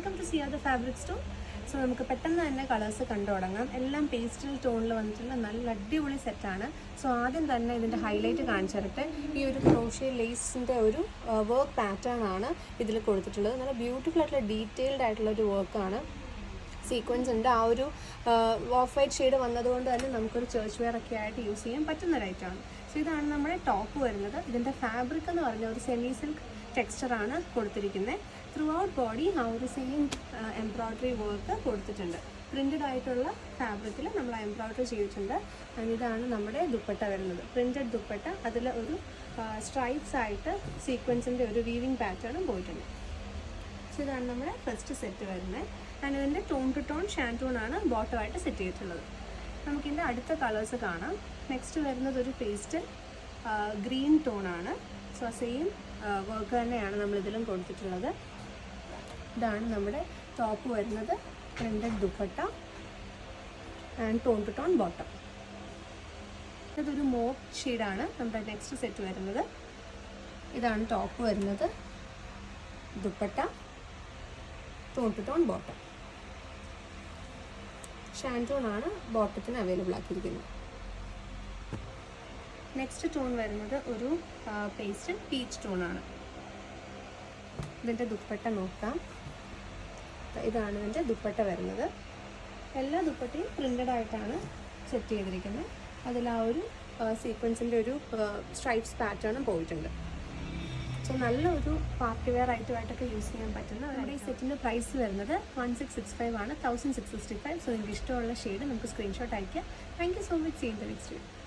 Welcome to Ziyada fabric store. So നമുക്ക് പെട്ടെന്ന് തന്നെ കളേഴ്സ് കണ്ടു തുടങ്ങാം. എല്ലാം പേസ്റ്റൽ ടോണിൽ വന്നിട്ടുള്ള നല്ല അടിപൊളി സെറ്റാണ്. സോ ആദ്യം തന്നെ ഇതിൻ്റെ ഹൈലൈറ്റ് കാണിച്ചു തരട്ടെ. ഈ ഒരു ക്രോഷ്യ ലേസിൻ്റെ ഒരു വർക്ക് പാറ്റേൺ ആണ് ഇതിൽ കൊടുത്തിട്ടുള്ളത്. നല്ല ബ്യൂട്ടിഫുൾ ആയിട്ടുള്ള ഡീറ്റെയിൽഡ് ആയിട്ടുള്ള ഒരു വർക്കാണ്. സീക്വൻസ് ഉണ്ട്. ആ ഒരു ഓഫ് വൈറ്റ് ഷെയ്ഡ് വന്നതുകൊണ്ട് തന്നെ നമുക്കൊരു ചർച്ച് വെയർ ഒക്കെ ആയിട്ട് യൂസ് ചെയ്യാൻ പറ്റുന്ന ഒരു ഐറ്റമാണ്. സോ ഇതാണ് നമ്മുടെ ടോപ്പ് വരുന്നത്. ഇതിൻ്റെ ഫാബ്രിക് എന്ന് പറഞ്ഞ ഒരു സെമി സിൽക്ക് ടെക്സ്ചറാണ് കൊടുത്തിരിക്കുന്നത്. ത്രൂ ഔട്ട് ബോഡി ആ ഒരു സെയിം എംബ്രോയ്ഡറി വർക്ക് കൊടുത്തിട്ടുണ്ട്. പ്രിൻറ്റഡ് ആയിട്ടുള്ള ഫാബ്രിക്കിൽ നമ്മൾ എംബ്രോയ്ഡറി ചെയ്തിട്ടുണ്ട്. ഇതാണ് നമ്മുടെ ദുപ്പട്ട വരുന്നത്. പ്രിൻറ്റഡ് ദുപ്പട്ട, അതിൽ ഒരു സ്ട്രൈപ്സ് ആയിട്ട് സീക്വൻസിൻ്റെ ഒരു വീവിങ് പാറ്റേണും പോയിട്ടുണ്ട്. സോ ഇതാണ് നമ്മുടെ ഫസ്റ്റ് സെറ്റ് വരുന്നത്. ആൻഡ് ഇതിൻ്റെ ടോൺ ടു ടോൺ ഷാൻറ്റൂണാണ് ബോട്ടമായിട്ട് സെറ്റ് ചെയ്തിട്ടുള്ളത്. നമുക്കിതിൻ്റെ അടുത്ത കളേഴ്സ് കാണാം. നെക്സ്റ്റ് വരുന്നത് ഒരു പേസ്റ്റൽ ഗ്രീൻ ടോണാണ്. സോ സെയിം വർക്ക് തന്നെയാണ് നമ്മളിതിലും കൊടുത്തിട്ടുള്ളത്. ഇതാണ് നമ്മുടെ ടോപ്പ് വരുന്നത്. Printed dupatta and tone to tone bottom. ഇതൊരു മോപ്പ് ഷെയ്ഡാണ് നമ്മുടെ നെക്സ്റ്റ് സെറ്റ് വരുന്നത്. ഇതാണ് ടോപ്പ് വരുന്നത്. Dupatta, tone to tone bottom. ഷാൻറ്റൂണാണ് ബോട്ടത്തിന് അവൈലബിൾ ആക്കിയിരിക്കുന്നത്. നെക്സ്റ്റ് ടോൺ വരുന്നത് ഒരു പേസ്റ്റൽ പീച്ച് ടോണാണ്. ഇതിൻ്റെ ദുപ്പട്ട നോക്കാം. ഇതാണ് ഇതിൻ്റെ ദുപ്പട്ട വരുന്നത്. എല്ലാ ദുപ്പട്ടയും പ്രിൻ്റഡ് ആയിട്ടാണ് സെറ്റ് ചെയ്തിരിക്കുന്നത്. അതിൽ ആ ഒരു സീക്വൻസിൻ്റെ ഒരു സ്ട്രൈപ്സ് പാറ്റേണും പോയിട്ടുണ്ട്. സോ നല്ലൊരു പാർട്ടി വെയർ ഐറ്റമായിട്ടൊക്കെ യൂസ് ചെയ്യാൻ പറ്റുന്ന നമ്മുടെ ഈ സെറ്റിൻ്റെ പ്രൈസ് വരുന്നത് 1665 ആണ്, 1665. സോ നിങ്ങൾക്ക് ഇഷ്ടമുള്ള ഷെയ്ഡ് നമുക്ക് സ്ക്രീൻഷോട്ട് അയക്കാം. Thank you so much. See in the next video.